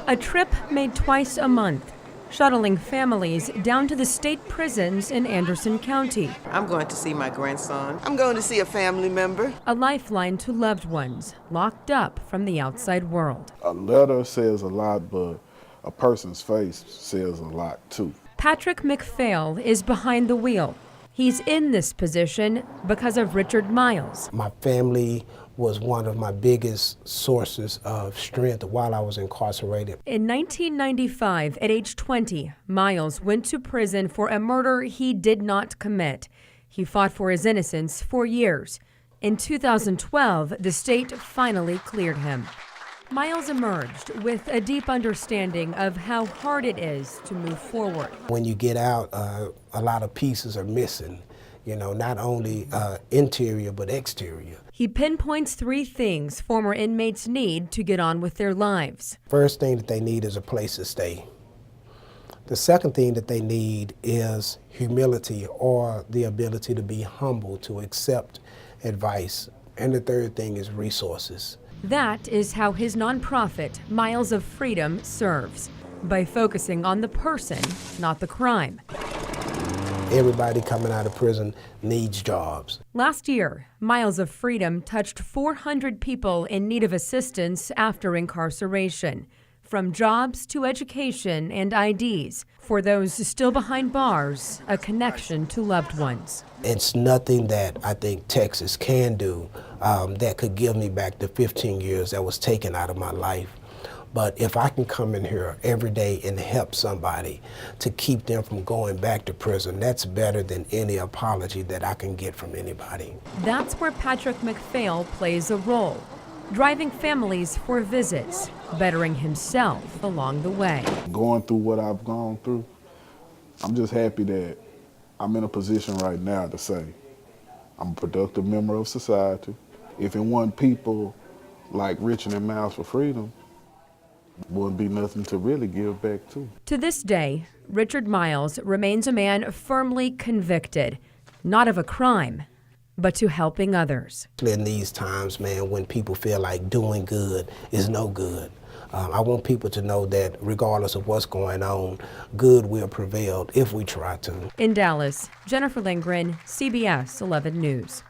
A trip made twice a month, shuttling families down to the state prisons in Anderson County. I'm going to see my grandson. I'm going to see a family member. A lifeline to loved ones locked up from the outside world. A letter says a lot, but a person's face says a lot too. Patrick McPhail is behind the wheel. He's in this position because of Richard Miles. My family was one of my biggest sources of strength while I was incarcerated. In 1995, at age 20, Miles went to prison for a murder he did not commit. He fought for his innocence for years. In 2012, the state finally cleared him. Miles emerged with a deep understanding of how hard it is to move forward. When you get out, a lot of pieces are missing. You know, not only interior, but exterior. He pinpoints 3 things former inmates need to get on with their lives. First thing that they need is a place to stay. The second thing that they need is humility, or the ability to be humble, to accept advice. And the third thing is resources. That is how his nonprofit, Miles of Freedom, serves, by focusing on the person, not the crime. Everybody coming out of prison needs jobs. Last year, Miles of Freedom touched 400 people in need of assistance after incarceration, from jobs to education and IDs. For those still behind bars, a connection to loved ones. It's nothing that I think Texas can do that could give me back the 15 years that was taken out of my life. But if I can come in here every day and help somebody to keep them from going back to prison, that's better than any apology that I can get from anybody. That's where Patrick McPhail plays a role, driving families for visits, bettering himself along the way. Going through what I've gone through, I'm just happy that I'm in a position right now to say I'm a productive member of society. If it weren't people like Richard and Miles for Freedom, wouldn't be nothing to really give back to. To this day, Richard Miles remains a man firmly convicted, not of a crime, but to helping others. In these times, man, when people feel like doing good is no good, I want people to know that regardless of what's going on, good will prevail if we try to. In Dallas, Jennifer Lindgren, CBS 11 News.